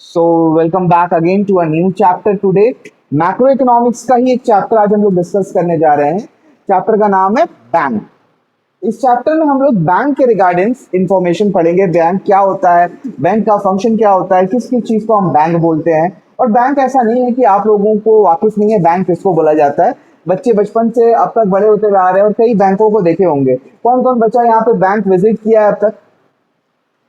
So welcome back again to a new chapter today. Macro economics का ही एक chapter आज हम लोग डिस्कस करने जा रहे हैं। चैप्टर का नाम है बैंक। इस चैप्टर में हम लोग बैंक के रिगार्डिंग इंफॉर्मेशन पढ़ेंगे। बैंक क्या होता है, बैंक का फंक्शन क्या होता है, किस किस चीज को हम बैंक बोलते हैं। और बैंक ऐसा नहीं है कि आप लोगों को वाकिफ नहीं है बैंक किसको बोला जाता है। बच्चे बचपन से अब तक बड़े होते हुए आ रहे हैं और कई बैंकों को देखे होंगे। कौन कौन बच्चा यहाँ पे बैंक विजिट किया है अब तक?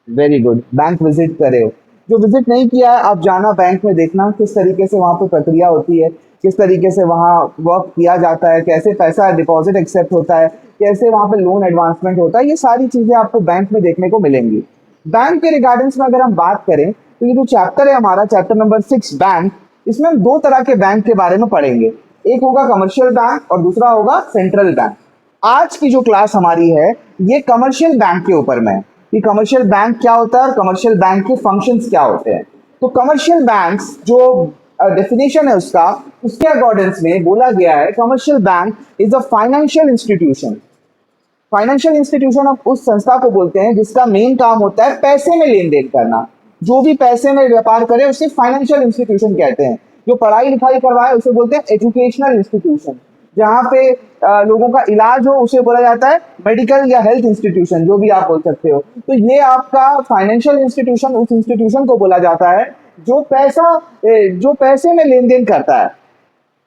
वेरी गुड, बैंक विजिट करे हो। जो विजिट नहीं किया है आप जाना बैंक में, देखना किस तरीके से वहाँ पे प्रक्रिया होती है, किस तरीके से वहाँ वर्क किया जाता है, कैसे पैसा डिपॉजिट एक्सेप्ट होता है, कैसे वहाँ पे लोन एडवांसमेंट होता है। ये सारी चीजें आपको बैंक में देखने को मिलेंगी। बैंक के रिगार्डिंग्स में अगर हम बात करें तो ये जो चैप्टर है हमारा, चैप्टर नंबर 6 बैंक, इसमें हम दो तरह के बैंक के बारे में पढ़ेंगे। एक होगा कमर्शियल बैंक और दूसरा होगा सेंट्रल बैंक। आज की जो क्लास हमारी है ये कमर्शियल बैंक के ऊपर में है कि कमर्शियल बैंक क्या होता है और कमर्शियल बैंक के फंक्शंस क्या होते हैं। तो कमर्शियल बैंक्स जो डेफिनेशन है उसका, उसके अकॉर्डिंग्स में बोला गया है commercial bank is a financial institution. Financial institution हम उस संस्था को बोलते हैं जिसका मेन काम होता है पैसे में लेन देन करना। जो भी पैसे में व्यापार करे उसे फाइनेंशियल इंस्टीट्यूशन कहते हैं। जो पढ़ाई लिखाई करवाए उसे बोलते हैं एजुकेशनल इंस्टीट्यूशन। जहाँ पे लोगों का इलाज हो उसे बोला जाता है मेडिकल या हेल्थ इंस्टीट्यूशन, जो भी आप बोल सकते हो। तो ये आपका फाइनेंशियल इंस्टीट्यूशन उस इंस्टीट्यूशन को बोला जाता है जो जो पैसे में लेन देन करता है।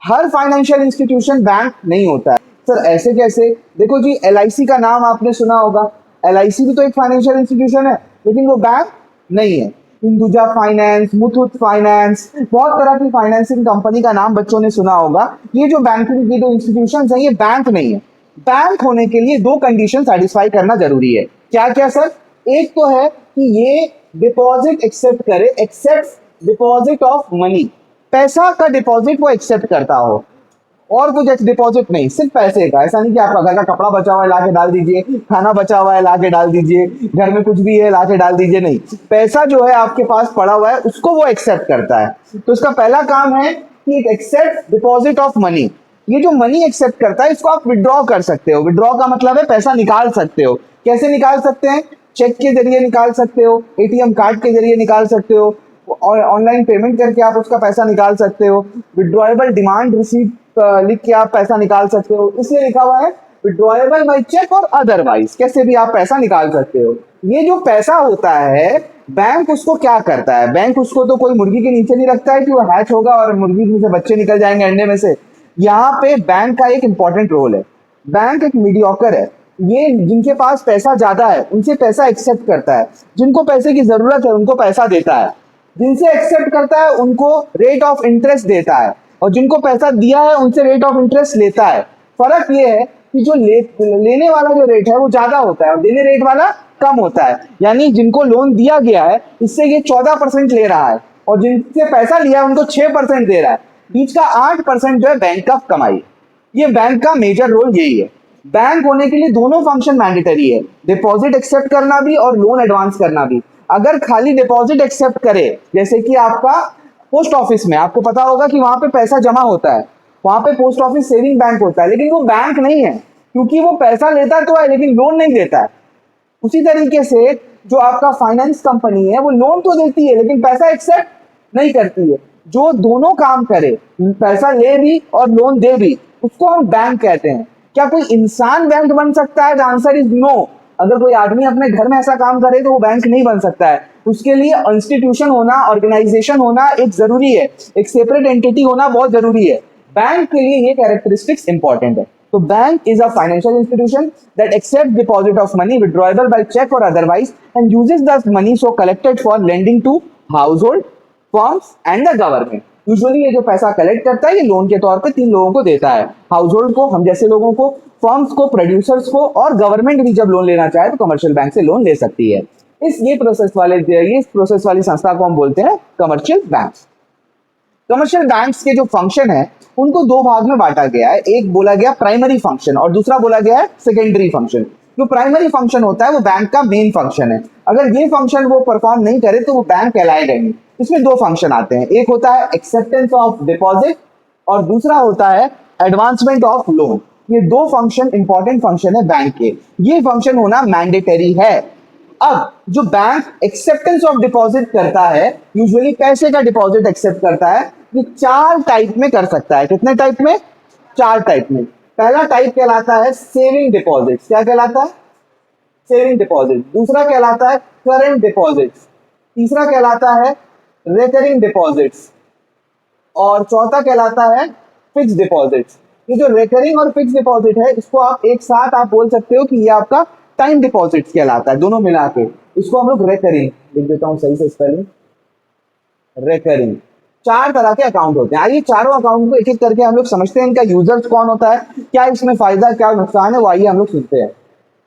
हर फाइनेंशियल इंस्टीट्यूशन बैंक नहीं होता है। सर ऐसे कैसे? देखो जी, LIC का नाम आपने सुना होगा। LIC भी तो एक फाइनेंशियल इंस्टीट्यूशन है लेकिन वो बैंक नहीं है। हिंदुजा फाइनेंस, मुथूट फाइनेंस, बहुत तरह की फाइनेंसिंग कंपनी का नाम बच्चों ने सुना होगा। ये जो बैंकिंग की जो इंस्टीट्यूशन है ये बैंक नहीं है। बैंक होने के लिए दो कंडीशन सेटिस्फाई करना जरूरी है। क्या क्या सर? एक तो है कि ये डिपॉजिट एक्सेप्ट करे, एक्सेप्ट डिपॉजिट ऑफ मनी। पैसा का डिपॉजिट वो एक्सेप्ट करता हो और कुछ डिपॉजिट नहीं, सिर्फ पैसे का। ऐसा नहीं कि आपका घर का कपड़ा बचा हुआ है लाके डाल दीजिए, खाना बचा हुआ है लाके डाल दीजिए, घर में कुछ भी है लाके डाल दीजिए, नहीं। पैसा जो है आपके पास पड़ा हुआ है उसको वो एक्सेप्ट करता है। तो इसका पहला काम है कि it accept deposit of money. ये जो मनी एक्सेप्ट करता है इसको आप विड्रॉ कर सकते हो। विड्रॉ का मतलब है पैसा निकाल सकते हो। कैसे निकाल सकते हैं? चेक के जरिए निकाल सकते हो, ATM कार्ड के जरिए निकाल सकते हो, और ऑनलाइन पेमेंट करके आप उसका पैसा निकाल सकते हो। विड्रॉएबल डिमांड रिसीट लिख के आप पैसा निकाल सकते हो। इसलिए लिखा हुआ है विड्रॉएबल बाय चेक और अदरवाइज, कैसे भी आप पैसा निकाल सकते हो। ये जो पैसा होता है बैंक उसको क्या करता है? बैंक उसको तो कोई मुर्गी के नीचे नहीं रखता है कि वो हैच होगा और मुर्गी में से बच्चे निकल जाएंगे अंडे में से। यहाँ पे बैंक का एक इंपॉर्टेंट रोल है। बैंक एक मीडियोकर है। ये जिनके पास पैसा ज्यादा है उनसे पैसा एक्सेप्ट करता है, जिनको पैसे की जरूरत है उनको पैसा देता है, जिनसे एक्सेप्ट करता है उनको रेट ऑफ इंटरेस्ट देता है, और जिनको पैसा दिया है उनसे रेट ऑफ इंटरेस्ट लेता है। फर्क ये है कि जो लेने वाला जो रेट है वो ज्यादा होता है और देने रेट वाला कम होता है। यानी जिनको लोन दिया गया है इससे ये 14% ले रहा है और जिनसे पैसा लिया है उनको 6% दे रहा है। बीच का 8% जो है बैंक का कमाई। ये बैंक का मेजर रोल यही है। बैंक होने के लिए दोनों फंक्शन मैंडेटरी है, डिपॉजिट एक्सेप्ट करना भी और लोन एडवांस करना भी। अगर खाली डिपॉजिट एक्सेप्ट करे, जैसे कि आपका पोस्ट ऑफिस में, आपको पता होगा कि वहां पे पैसा जमा होता है, वहां पे पोस्ट ऑफिस सेविंग बैंक होता है, लेकिन वो बैंक नहीं है क्योंकि वो पैसा लेता तो है लेकिन लोन नहीं देता है। उसी तरीके से जो आपका फाइनेंस कंपनी है वो लोन तो देती है लेकिन पैसा एक्सेप्ट नहीं करती है। जो दोनों काम करे, पैसा ले भी और लोन दे भी, उसको हम बैंक कहते हैं। क्या कोई इंसान बैंक बन सकता है? The answer is no. अगर कोई आदमी अपने घर में ऐसा काम करे तो वो बैंक नहीं बन सकता है। उसके लिए इंस्टीट्यूशन होना, ऑर्गेनाइजेशन होना एक जरूरी है, एक सेपरेट एंटिटी होना बहुत जरूरी है। बैंक के लिए ये कैरेक्टरिस्टिक्स इंपॉर्टेंट है। तो bank is a financial institution that accept deposit of money withdrawable by cheque और otherwise and uses the money so collected for lending to household, firms and the government. Usually ये जो पैसा collect करता है ये loan के तौर पे 3 लोगों को देता है, हाउस होल्ड को, हम जैसे लोगों को, फर्म्स को, प्रोड्यूसर्स को, और गवर्नमेंट भी जब लोन लेना चाहे तो कमर्शियल बैंक से लोन ले सकती है। ये प्रोसेस वाली संस्था को हम बोलते हैं कमर्शियल बैंक। कमर्शियल बैंक्स के जो फंक्शन है उनको दो भाग में बांटा गया है। एक बोला गया प्राइमरी फंक्शन और दूसरा बोला गया है सेकेंडरी फंक्शन। जो प्राइमरी फंक्शन होता है वो बैंक का मेन फंक्शन है। अगर ये फंक्शन वो परफॉर्म नहीं करे तो वो बैंक कहलाएगा नहीं। इसमें दो फंक्शन आते हैं, एक होता है एक्सेप्टेंस ऑफ डिपॉजिट और दूसरा होता है एडवांसमेंट ऑफ लोन। ये दो फंक्शन इंपॉर्टेंट फंक्शन है बैंक के। ये फंक्शन होना मैंडेटरी है। अब जो बैंक एक्सेप्टेंस ऑफ डिपॉजिट करता है, यूजुअली पैसे का डिपॉजिट एक्सेप्ट करता है, ये 4 टाइप में कर सकता है। कितने टाइप में? 4 टाइप में। पहला टाइप कहलाता है सेविंग डिपॉजिट। क्या कहलाता है? Saving deposit. दूसरा कहलाता है करंट डिपॉजिट्स। तीसरा कहलाता है रिकरिंग डिपॉजिट्स और चौथा कहलाता है फिक्स डिपॉजिट्स। ये जो रिकरिंग और फिक्स डिपॉजिट है, इसको आप एक साथ आप बोल सकते हो कि ये आपका टाइम डिपॉजिट कहलाता है, दोनों मिला के। इसको हम लोग रिकरिंग लिख देता हूं सही से स्पेलिंग, रिकरिंग। 4 तरह के अकाउंट होते हैं। आइए चारों अकाउंट को एक एक करके हम लोग समझते हैं, इनका यूजर्स कौन होता है, क्या इसमें फायदा क्या नुकसान है, वो आइए हम लोग सुनते हैं।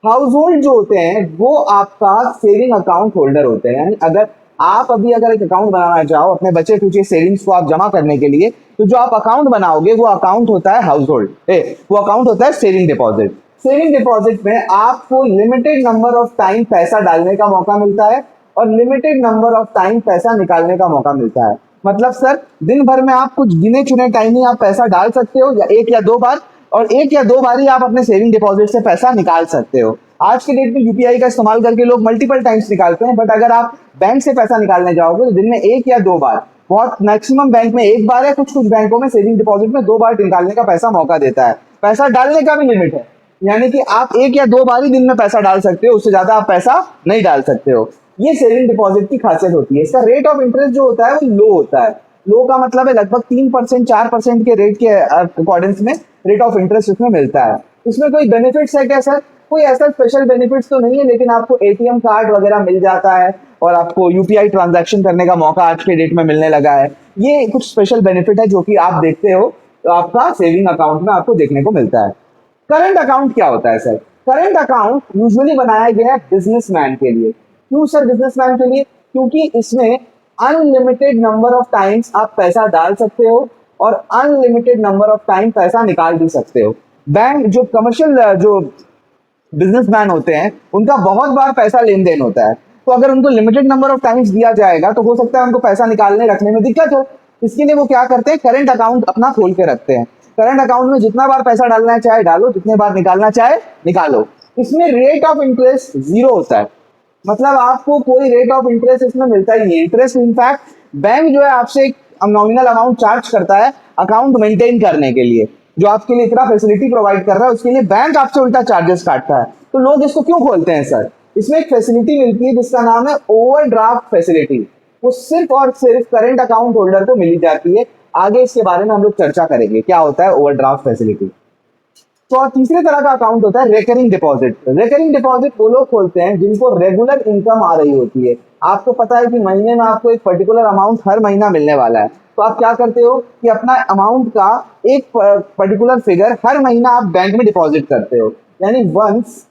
हाउस होल्ड जो होते हैं वो आपका सेविंग अकाउंट होल्डर होते हैं। यानी अगर आप अभी अगर एक अकाउंट बनाना चाहो अपने बचे कुछ सेविंग्स को आप जमा करने के लिए, तो जो आप अकाउंट बनाओगे वो अकाउंट होता है हाउस होल्ड, वो अकाउंट होता है सेविंग डिपॉजिट। सेविंग डिपॉजिट में आपको लिमिटेड नंबर ऑफ टाइम पैसा डालने का मौका मिलता है और लिमिटेड नंबर ऑफ टाइम पैसा निकालने का मौका मिलता है। मतलब सर दिन भर में आप कुछ गिने चुने टाइम ही आप पैसा डाल सकते हो, या एक या दो बार, और एक या दो बार ही आप अपने सेविंग डिपॉजिट से पैसा निकाल सकते हो। आज के डेट में यूपीआई का इस्तेमाल करके लोग मल्टीपल टाइम्स निकालते हैं, बट अगर आप बैंक से पैसा निकालने जाओगे तो दिन में एक या दो बार, बहुत मैक्सिमम बैंक में एक बार है, कुछ कुछ बैंकों में सेविंग डिपॉजिट में 2 बार निकालने का पैसा मौका देता है। पैसा डालने का भी लिमिट है, यानी कि आप एक या दो बार ही दिन में पैसा डाल सकते हो, उससे ज्यादा आप पैसा नहीं डाल सकते हो। ये सेविंग डिपॉजिट की खासियत होती है। इसका रेट ऑफ इंटरेस्ट जो होता है वो लो होता है। लो का मतलब है लगभग 3% 4% के रेट के अकॉर्डिंग्स में रेट ऑफ इंटरेस्ट इसमें मिलता है। इसमें कोई बेनिफिट्स है क्या सर? कोई ऐसा स्पेशल बेनिफिट्स तो नहीं है, लेकिन आपको एटीएम कार्ड वगैरह मिल जाता है और आपको यूपीआई ट्रांजैक्शन करने का मौका आज के डेट में मिलने लगा है। ये कुछ स्पेशल बेनिफिट है जो कि आप देखते हो तो आपका सेविंग अकाउंट में आपको देखने को मिलता है। करंट अकाउंट क्या होता है सर? करंट अकाउंट यूजुअली बनाया गया है बिजनेसमैन के लिए। क्यों सर बिजनेसमैन के लिए? क्योंकि इसमें अनलिमिटेड नंबर ऑफ टाइम्स आप पैसा डाल सकते हो और अनलिमिटेड नंबर ऑफ टाइम पैसा निकाल भी सकते हो। बैंक जो कमर्शियल जो बिजनेसमैन होते हैं उनका बहुत बार पैसा लेन देन होता है, तो अगर उनको लिमिटेड नंबर ऑफ टाइम्स दिया जाएगा तो हो सकता है उनको पैसा निकालने रखने में दिक्कत हो। इसके लिए वो क्या करते हैं, करंट अकाउंट अपना खोल के रखते हैं। करंट अकाउंट में जितना बार पैसा डालना चाहे डालो, जितने बार निकालना चाहे निकालो। इसमें रेट ऑफ इंटरेस्ट 0 होता है, मतलब आपको कोई रेट ऑफ इंटरेस्ट इसमें मिलता ही नहीं। इंटरेस्ट इनफैक्ट बैंक जो है आपसे एक नॉमिनल अमाउंट चार्ज करता है अकाउंट मेंटेन करने के लिए, जो आपके लिए इतना फैसिलिटी प्रोवाइड कर रहा है उसके लिए बैंक आपसे उल्टा चार्जेस काटता है। तो लोग इसको क्यों खोलते हैं सर? इसमें एक फैसिलिटी मिलती है जिसका नाम है ओवरड्राफ्ट फैसिलिटी। वो सिर्फ और सिर्फ करंट अकाउंट होल्डर को मिली जाती है। आगे इसके बारे में हम लोग चर्चा करेंगे क्या होता है ओवरड्राफ्ट फैसिलिटी। तो और तीसरे तरह का अकाउंट होता है रेकरिंग डिपॉजिट। रेकरिंग डिपॉजिट वो लोग खोलते हैं जिनको रेगुलर इनकम आ रही होती है। आपको पता है कि महीने में आपको एक पर्टिकुलर अमाउंट हर महीना मिलने वाला है, तो आप क्या करते हो कि अपना अमाउंट का एक पर्टिकुलर फिगर हर महीना आप बैंक में डिपॉजिट करते हो। यानी वंस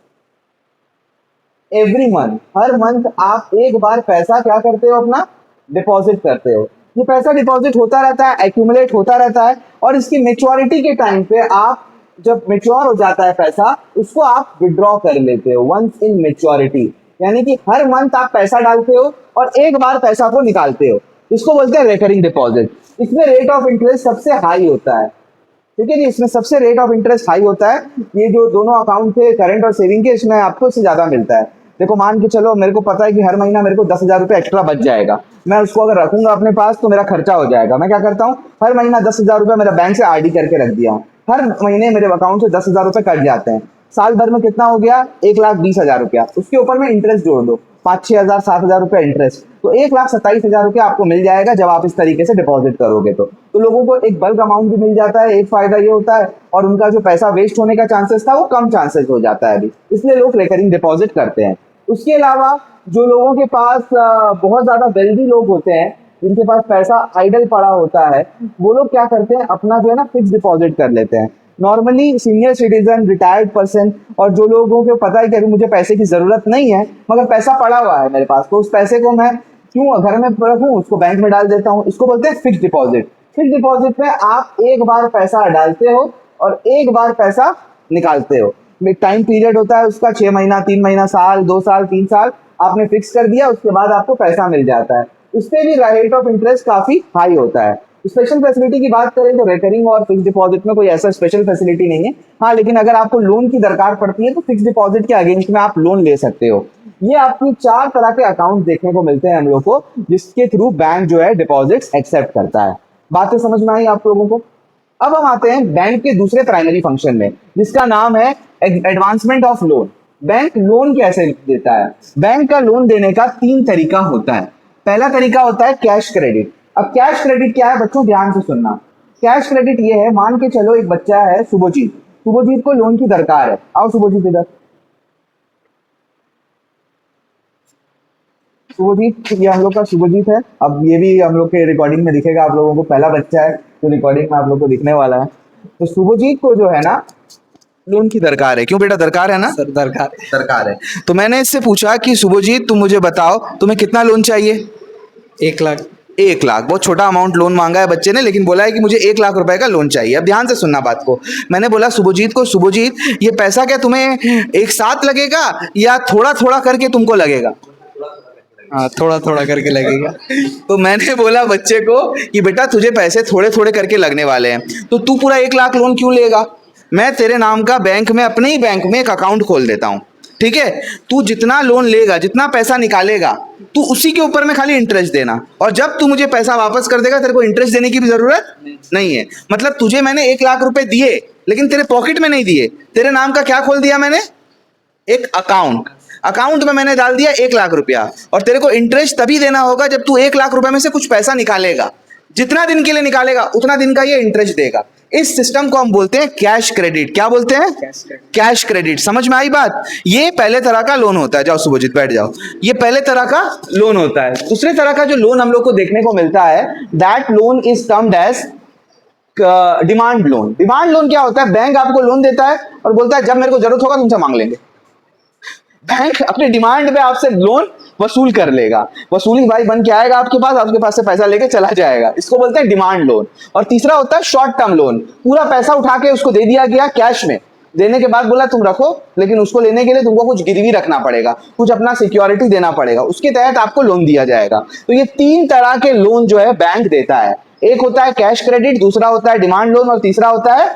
एवरी मंथ, हर मंथ आप एक बार पैसा क्या करते हो, अपना डिपॉजिट करते हो। ये पैसा डिपॉजिट होता रहता है, एक्यूमुलेट होता रहता है, और इसकी मेच्योरिटी के टाइम पे आप जब मेच्योर हो जाता है पैसा, उसको आप विड्रॉ कर लेते हो वंस इन मेच्योरिटी। यानी कि हर मंथ आप पैसा डालते हो और एक बार पैसा को निकालते हो। इसको बोलते हैं रेकरिंग डिपॉजिट। इसमें रेट ऑफ इंटरेस्ट सबसे हाई होता है, ठीक है जी। इसमें सबसे रेट ऑफ इंटरेस्ट हाई होता है। ये जो दोनों अकाउंट थे करंट और सेविंग के, इसमें आपको इससे ज्यादा मिलता है। देखो मान के चलो मेरे को पता है कि हर महीना मेरे को 10,000 रुपये एक्स्ट्रा बच जाएगा, मैं उसको अगर रखूंगा अपने पास तो मेरा खर्चा हो जाएगा। मैं क्या करता हूँ, हर महीना 10,000 रुपये मेरा बैंक से आरडी करके रख दिया हूँ। हर महीने मेरे अकाउंट से 10,000 रुपये कट जाते हैं। साल भर में कितना हो गया, 1,20,000 रुपया। उसके ऊपर में इंटरेस्ट जोड़ दो, 5-6,000 7,000 रुपया इंटरेस्ट, तो 1,27,000 रुपया आपको मिल जाएगा जब आप इस तरीके से डिपॉजिट करोगे। तो लोगों को एक बल्क अमाउंट भी मिल जाता है, एक फायदा ये होता है, और उनका जो पैसा वेस्ट होने का चांसेस था वो कम चांसेस हो जाता है अभी, इसलिए लोग रिकरिंग डिपॉजिट करते हैं। उसके अलावा जो लोगों के पास बहुत ज्यादा वेल्दी लोग होते हैं, जिनके पास पैसा आइडल पड़ा होता है, वो लोग क्या करते हैं, अपना जो है ना फिक्स डिपॉजिट कर लेते हैं। Normally senior citizen, retired person, और जो लोगों को पता है कि अभी मुझे पैसे की जरूरत नहीं है मगर पैसा पड़ा हुआ है मेरे पास, तो उस पैसे को मैं क्यों घर में रखूं, उसको बैंक में डाल देता हूं। इसको बोलते हैं फिक्स डिपॉजिट। फिक्स डिपॉजिट में आप एक बार पैसा डालते हो और एक बार पैसा निकालते हो। एक टाइम पीरियड होता है उसका, 6 महीना, 3 महीना, साल, 2 साल, 3 साल आपने फिक्स कर दिया, उसके बाद आपको पैसा मिल जाता है। उस पर भी रेट ऑफ इंटरेस्ट काफी हाई होता है। स्पेशल फैसिलिटी की बात करें तो रिकरिंग और फिक्स डिपॉजिट में कोई ऐसा स्पेशल फैसिलिटी नहीं है। हाँ, लेकिन अगर आपको लोन की दरकार पड़ती है तो फिक्स डिपॉजिट के अगेंस्ट में आप लोन ले सकते हो। ये आपकी 4 तरह के अकाउंट देखने को मिलते हैं हम लोग को, जिसके थ्रू बैंक जो है डिपॉजिट्स एक्सेप्ट करता है। बातें समझ में आई आप लोगों को? अब हम आते हैं बैंक के दूसरे प्राइमरी फंक्शन में, जिसका नाम है advancement of loan. Bank loan कैसे देता है? बैंक का लोन देने का 3 तरीका होता है। पहला तरीका होता है कैश क्रेडिट। अब कैश क्रेडिट क्या है बच्चों, ध्यान से सुनना। कैश क्रेडिट ये है, मान के चलो एक बच्चा है शुभजीत, शुभजीत को लोन की दरकार है। आओ शुभजीत इधर। शुभजीत, ये हम लोग का शुभजीत है। अब ये भी हम लोग के रिकॉर्डिंग में दिखेगा आप लोगों को, पहला बच्चा है तो रिकॉर्डिंग में आप लोग को दिखने वाला है। तो शुभजीत को जो है ना लोन की दरकार है। क्यों बेटा, दरकार है ना? सर दरकार दरकार है। तो मैंने इससे पूछा कि शुभजीत तुम मुझे बताओ तुम्हें कितना लोन चाहिए? 1 लाख। 1 लाख, बहुत छोटा अमाउंट लोन मांगा है बच्चे ने, लेकिन बोला है कि मुझे 1 लाख रुपए का लोन चाहिए। अब ध्यान से सुनना बात को। मैंने बोला शुभजीत को, शुभजीत ये पैसा क्या तुम्हें एक साथ लगेगा या थोड़ा थोड़ा करके तुमको लगेगा? हाँ, थोड़ा थोड़ा करके लगेगा। तो मैंने बोला बच्चे को कि बेटा तुझे पैसे थोड़े थोड़े करके लगने वाले हैं, तो तू पूरा 1 लाख लोन क्यों लेगा? मैं तेरे नाम का बैंक में, अपने ही बैंक में एक अकाउंट खोल देता हूँ, ठीक है? तू जितना लोन लेगा, जितना पैसा निकालेगा, तू उसी के ऊपर में खाली इंटरेस्ट देना, और जब तू मुझे पैसा वापस कर देगा तेरे को इंटरेस्ट देने की भी जरूरत नहीं है। मतलब तुझे मैंने 1 लाख रुपए दिए, लेकिन तेरे पॉकेट में नहीं दिए। तेरे नाम का क्या खोल दिया मैंने? एक अकाउंट। अकाउंट में मैंने डाल दिया 1 लाख रुपया, और तेरे को इंटरेस्ट तभी देना होगा जब तू 1 लाख रुपए में से कुछ पैसा निकालेगा। जितना दिन के लिए निकालेगा उतना दिन का ये इंटरेस्ट देगा। इस सिस्टम को हम बोलते हैं कैश क्रेडिट। क्या बोलते हैं? Cash credit. समझ में आई बात? ये पहले तरह का लोन होता है। जाओ शुभजीत बैठ जाओ। ये पहले तरह का लोन होता है। दूसरे तरह का जो लोन हम लोग को देखने को मिलता है, that loan is termed as demand loan. Demand loan क्या होता है? बैंक आपको लोन देता है और बोलता है जब मेरे को जरूरत होगा तुमसे मांग लेंगे। बैंक अपनी डिमांड पे आपसे लोन वसूल कर लेगा। वसूली भाई बन के आएगा आपके पास से पैसा लेके चला जाएगा। इसको बोलते हैं डिमांड लोन। और तीसरा होता है शॉर्ट टर्म लोन। पूरा पैसा उठा के उसको दे दिया गया कैश में, देने के बाद बोला तुम रखो, लेकिन उसको लेने के लिए तुमको कुछ गिरवी रखना पड़ेगा, कुछ अपना सिक्योरिटी देना पड़ेगा, उसके तहत आपको लोन दिया जाएगा। तो ये 3 तरह के लोन जो है बैंक देता है। एक होता है कैश क्रेडिट, दूसरा होता है डिमांड लोन, और तीसरा होता है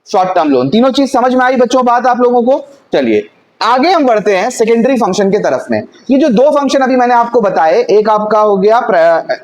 शॉर्ट टर्म लोन। तीनों चीज समझ में आई बच्चों बात आप लोगों को? चलिए आगे हम बढ़ते हैं सेकेंडरी फंक्शन के तरफ में। ये जो 2 फंक्शन अभी मैंने आपको बताए, एक आपका हो गया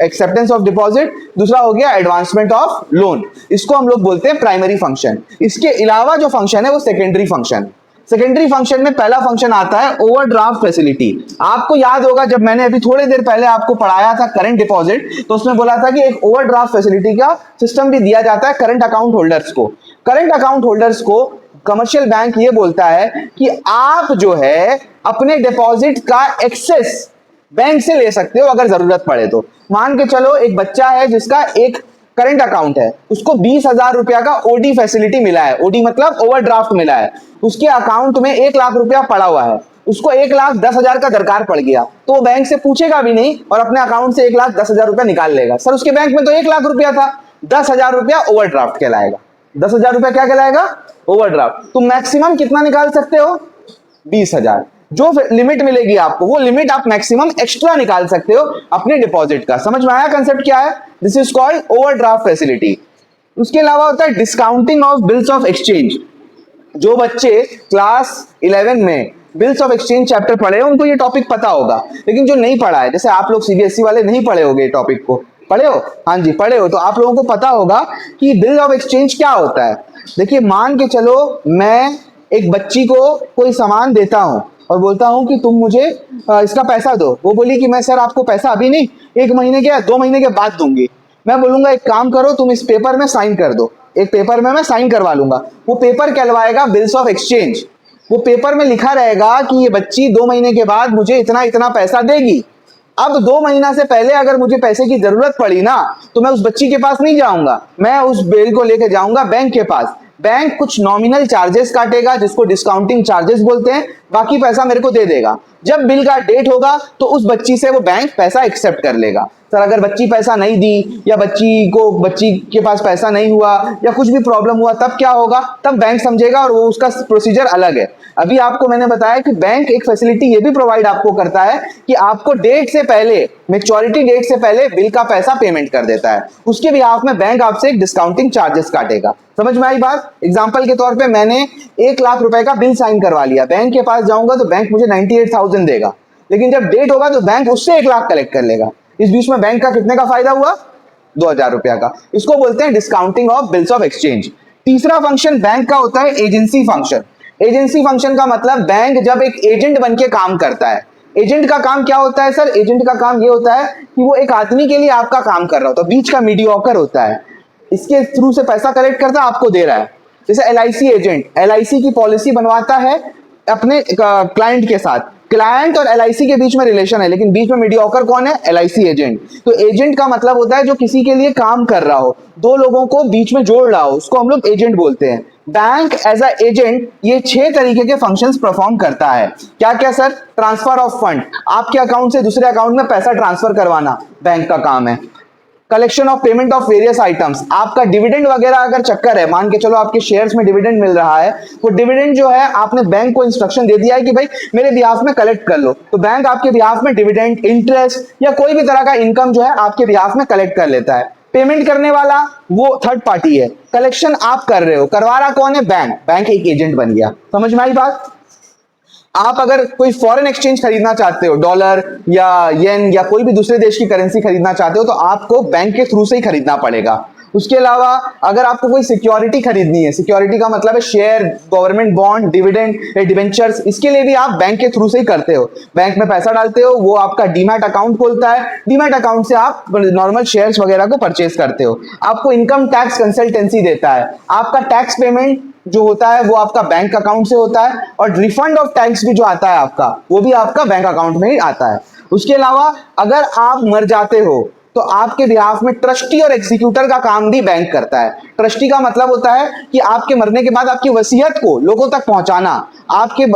एक्सेप्टेंस ऑफ डिपॉजिट, दूसरा हो गया एडवांसमेंट ऑफ लोन। इसको हम लोग बोलते हैं प्राइमरी फंक्शन। इसके अलावा जो फंक्शन है वो सेकेंडरी फंक्शन। सेकेंडरी फंक्शन में पहला फंक्शन आता है ओवरड्राफ्ट फैसिलिटी। आपको याद होगा जब मैंने अभी थोड़ी देर पहले आपको पढ़ाया था करंट डिपॉजिट, तो उसमें बोला था कि एक ओवरड्राफ्ट फैसिलिटी का सिस्टम भी दिया जाता है करंट अकाउंट होल्डर्स को। करंट अकाउंट होल्डर्स को कमर्शियल बैंक ये बोलता है कि आप जो है अपने डिपॉजिट का एक्सेस बैंक से ले सकते हो अगर जरूरत पड़े तो। मान के चलो एक बच्चा है जिसका एक करंट अकाउंट है, उसको 20,000 रुपया का ओडी फैसिलिटी मिला है। ओडी मतलब ओवरड्राफ्ट मिला है। उसके अकाउंट में 1 लाख रुपया पड़ा हुआ है, उसको 1,10,000 का दरकार पड़ गया, तो वो बैंक से पूछेगा भी नहीं और अपने अकाउंट से 1,10,000 रुपया निकाल लेगा। सर उसके बैंक में तो 1 लाख रुपया था, 10,000 रुपया ओवरड्राफ्ट कहलाएगा। 10,000 रुपया क्या कहलाएगा? ओवरड्राफ्ट। तो मैक्सिमम कितना निकाल सकते हो? 20,000। जो लिमिट मिलेगी आपको, वो लिमिट आप मैक्सिमम एक्स्ट्रा निकाल सकते हो अपने डिपॉजिट का। समझ में आया कंसेप्ट क्या है? This is called overdraft facility. उसके अलावा होता है discounting of bills of exchange. जो बच्चे क्लास 11 में बिल्स ऑफ एक्सचेंज चैप्टर पढ़े हैं उनको ये टॉपिक पता होगा, लेकिन जो नहीं पढ़ा है, जैसे आप लोग सीबीएसई वाले नहीं पढ़े होंगे टॉपिक को, पढ़े हो? हाँ जी पढ़े हो, तो आप लोगों को पता होगा कि बिल ऑफ एक्सचेंज क्या होता है। देखिए मान के चलो मैं एक बच्ची को कोई सामान देता हूं और बोलता हूं कि तुम मुझे इसका पैसा दो। वो बोली कि मैं सर आपको पैसा अभी नहीं, 1 महीने के या 2 महीने के बाद दूंगी। मैं बोलूंगा एक काम करो तुम इस पेपर में साइन कर दो, एक पेपर में मैं साइन करवा लूंगा। वो पेपर कहलवाएगा बिल्स ऑफ एक्सचेंज। वो पेपर में लिखा रहेगा कि ये बच्ची 2 महीने के बाद मुझे इतना इतना पैसा देगी। अब 2 महीना से पहले अगर मुझे पैसे की जरूरत पड़ी ना, तो मैं उस बच्ची के पास नहीं जाऊंगा, मैं उस बिल को लेके जाऊंगा बैंक के पास। बैंक कुछ नॉमिनल चार्जेस काटेगा जिसको डिस्काउंटिंग चार्जेस बोलते हैं, बाकी पैसा मेरे को दे देगा। जब बिल का डेट होगा तो उस बच्ची से वो बैंक पैसा एक्सेप्ट कर लेगा। सर अगर बच्ची पैसा नहीं दी या बच्ची के पास पैसा नहीं हुआ या कुछ भी प्रॉब्लम हुआ तब क्या होगा? तब बैंक समझेगा और वो उसका प्रोसीजर अलग है। अभी आपको मैंने बताया कि बैंक एक फैसिलिटी ये भी प्रोवाइड आपको करता है कि आपको डेट से पहले, मैच्योरिटी डेट से पहले बिल का पैसा पेमेंट कर देता है। उसके बिहाफ में बैंक आपसे एक डिस्काउंटिंग चार्जेस काटेगा। समझ में आई बात? एग्जांपल के तौर पे मैंने 1 लाख रुपए का बिल साइन करवा लिया, बैंक के पास जाऊंगा तो बैंक मुझे 98,000 1000 देगा, लेकिन जब डेट होगा तो बैंक उससे 1 लाख कलेक्ट कर लेगा। इस बीच में बैंक का कितने का फायदा हुआ? 2000 रुपया का। इसको बोलते हैं discounting of bills of exchange. तीसरा फंक्शन बैंक का होता है एजेंसी फंक्शन। एजेंसी फंक्शन का मतलब बैंक जब एक एजेंट बन के काम करता है। एजेंट का काम क्या होता है सर? एजेंट का काम ये होता है कि वो एक आदमी के लिए आपका काम कर रहा होता है, बीच का मीडियोकर होता है, इसके थ्रू से पैसा कलेक्ट करता है, आपको दे रहा है। जैसे एलआईसी एजेंट एलआईसी की पॉलिसी बनवाता है अपने क्लाइंट के साथ, क्लाइंट और एलआईसी के बीच में रिलेशन है, लेकिन बीच में मीडियोकर कौन है? LIC agent. तो एजेंट का मतलब होता है जो किसी के लिए काम कर रहा हो, दो लोगों को बीच में जोड़ रहा हो, उसको हम लोग एजेंट बोलते हैं। बैंक एज अ एजेंट ये 6 तरीके के फंक्शंस परफॉर्म करता है। क्या क्या सर? ट्रांसफर ऑफ फंड, आपके अकाउंट से दूसरे अकाउंट में पैसा ट्रांसफर करवाना बैंक का काम है। Collection of payment of various items, आपका डिविडेंड वगैरह अगर चक्कर है, मान के चलो आपके शेयर्स में डिविडेंड मिल रहा है, वो डिविडेंड जो है आपने बैंक को इंस्ट्रक्शन दे दिया है कि भाई मेरे बिहाफ में कलेक्ट कर लो, तो बैंक आपके बिहाफ में डिविडेंड, इंटरेस्ट या कोई भी तरह का इनकम जो है आपके बिहाफ में कलेक्ट कर लेता है। पेमेंट करने वाला वो थर्ड पार्टी है, कलेक्शन आप कर रहे हो, करवा रहा कौन है? बैंक। बैंक एक एजेंट बन गया। समझ में आई बात? आप अगर कोई फॉरेन एक्सचेंज खरीदना चाहते हो, डॉलर या येन या कोई भी दूसरे देश की करेंसी खरीदना चाहते हो, तो आपको बैंक के थ्रू से ही खरीदना पड़ेगा। उसके अलावा अगर आपको कोई सिक्योरिटी खरीदनी है, सिक्योरिटी का मतलब है share, government bond, dividend, debentures, इसके लिए भी आप बैंक के थ्रू से ही करते हो। बैंक में पैसा डालते हो, वो आपका डीमैट अकाउंट खोलता है, डीमैट अकाउंट से आप नॉर्मल शेयर्स वगैरह को परचेज करते हो। आपको इनकम टैक्स कंसल्टेंसी देता है, आपका टैक्स पेमेंट जो होता है वो आपका बैंक अकाउंट से होता है, और रिफंड ऑफ टैक्स भी जो आता है आपका, वो भी आपका बैंक अकाउंट में ही आता है। उसके अलावा अगर आप मर जाते हो तो आपके बिहाफ में ट्रस्टी और एग्जीक्यूटर का काम भी बैंक करता है। ट्रस्टी का मतलब होता है कि आपके मरने के बाद आपकी वसीयत को लोगों तक पहुंचाना, आपके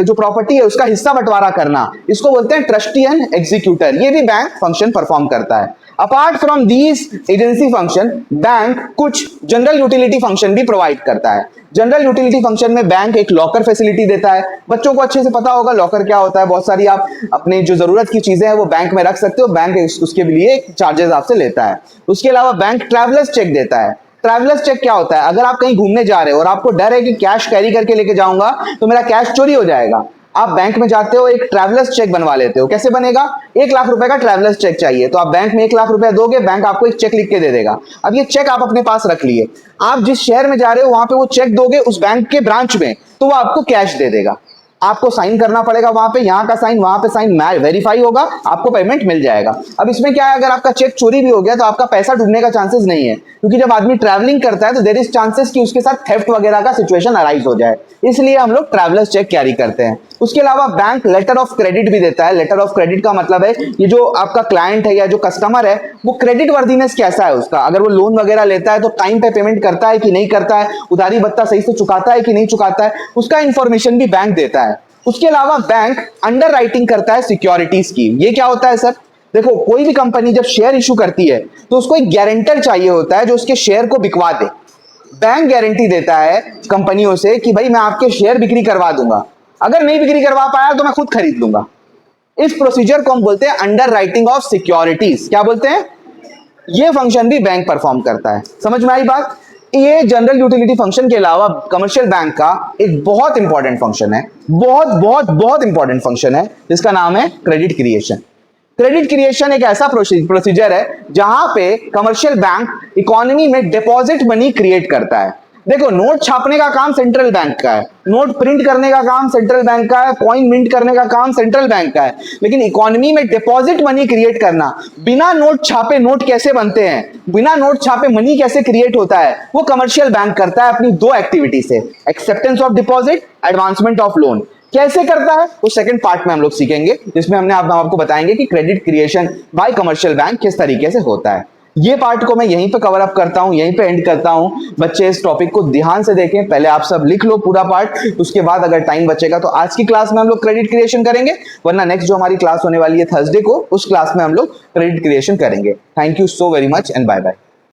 जो प्रॉपर्टी है उसका हिस्सा बंटवारा करना, इसको बोलते हैं ट्रस्टी एंड एग्जीक्यूटर। ये भी बैंक फंक्शन परफॉर्म करता है। Apart from these agency function, bank कुछ जनरल यूटिलिटी फंक्शन भी प्रोवाइड करता है। जनरल यूटिलिटी फंक्शन में बैंक एक लॉकर फैसिलिटी देता है। बच्चों को अच्छे से पता होगा लॉकर क्या होता है, बहुत सारी आप अपनी जो जरूरत की चीजें हैं वो बैंक में रख सकते हो, बैंक उसके लिए चार्जेस आपसे लेता है। उसके अलावा बैंक ट्रैवलर्स चेक देता है। ट्रैवलर्स चेक क्या होता है? अगर आप कहीं घूमने जा रहे हो और आपको डर है कि कैश कैरी करके लेके जाऊंगा तो मेरा कैश चोरी हो जाएगा, आप बैंक में जाते हो, एक ट्रैवलर्स चेक बनवा लेते हो। कैसे बनेगा? 1 लाख रुपए का ट्रैवलर्स चेक चाहिए, तो आप बैंक में 1 लाख रुपए दोगे, बैंक आपको एक चेक लिख के दे देगा। अब ये चेक आप अपने पास रख लिए, आप जिस शहर में जा रहे हो वहां पे वो चेक दोगे उस बैंक के ब्रांच में, तो वो आपको कैश दे देगा। आपको साइन करना पड़ेगा वहां पे, यहाँ का साइन वहां पे साइन, वेरीफाई होगा, आपको पेमेंट मिल जाएगा। अब इसमें क्या है, अगर आपका चेक चोरी भी हो गया तो आपका पैसा डूबने का चांसेस नहीं है, क्योंकि जब आदमी ट्रैवलिंग करता है तो देयर इज चांसेस कि उसके साथ थेफ्ट वगैरह का सिचुएशन अराइज हो जाए, इसलिए हम लोग ट्रैवलर्स चेक कैरी करते हैं। उसके अलावा बैंक लेटर ऑफ क्रेडिट भी देता है। लेटर ऑफ क्रेडिट का मतलब है ये जो आपका क्लाइंट है या जो कस्टमर है वो क्रेडिट वर्दीनेस कैसा है उसका, अगर वो लोन वगैरह लेता है तो टाइम पे पेमेंट करता है कि नहीं करता है, उधारी भत्ता सही से चुकाता है कि नहीं चुकाता है, उसका इंफॉर्मेशन भी बैंक देता है। उसके अलावा बैंक अंडर राइटिंग करता है सिक्योरिटीज की। ये क्या होता है सर? देखो, कोई भी कंपनी जब शेयर इशू करती है तो उसको एक गारंटर चाहिए होता है जो उसके शेयर को बिकवा दे। बैंक गारंटी देता है कंपनियों से कि भाई मैं आपके शेयर बिक्री करवा दूंगा, अगर नहीं बिक्री करवा पाया तो मैं खुद खरीद लूंगा। इस प्रोसीजर को हम बोलते हैं अंडर राइटिंग ऑफ सिक्योरिटीज। क्या बोलते हैं? ये फंक्शन भी बैंक परफॉर्म करता है। समझ में आई बात? ये जनरल यूटिलिटी फंक्शन के अलावा कमर्शियल बैंक का एक बहुत इंपॉर्टेंट फंक्शन है, बहुत बहुत बहुत इंपॉर्टेंट फंक्शन है, जिसका नाम है क्रेडिट क्रिएशन। क्रेडिट क्रिएशन एक ऐसा प्रोसीजर है जहां पे कमर्शियल बैंक इकोनॉमी में डिपॉजिट मनी क्रिएट करता है। देखो, नोट छापने का काम सेंट्रल बैंक का है, नोट प्रिंट करने का काम सेंट्रल बैंक का है, कॉइन मिंट करने का काम सेंट्रल बैंक का है, लेकिन इकोनॉमी में डिपॉजिट मनी क्रिएट करना, बिना नोट छापे नोट कैसे बनते हैं, बिना नोट छापे मनी कैसे क्रिएट होता है, वो कमर्शियल बैंक करता है अपनी 2 एक्टिविटी से, acceptance of deposit, advancement of loan. कैसे करता है वो सेकंड पार्ट में हम लोग सीखेंगे, जिसमें हम आपको बताएंगे कि credit creation bye commercial bank किस तरीके से होता है। ये पार्ट को मैं यहीं पे कवर अप करता हूं, यहीं पे एंड करता हूं। बच्चे इस टॉपिक को ध्यान से देखें, पहले आप सब लिख लो पूरा पार्ट, उसके बाद अगर टाइम बचेगा तो आज की क्लास में हम लोग क्रेडिट क्रिएशन करेंगे, वरना नेक्स्ट जो हमारी क्लास होने वाली है थर्सडे को, उस क्लास में हम लोग क्रेडिट क्रिएशन करेंगे। Thank you so very much and bye bye.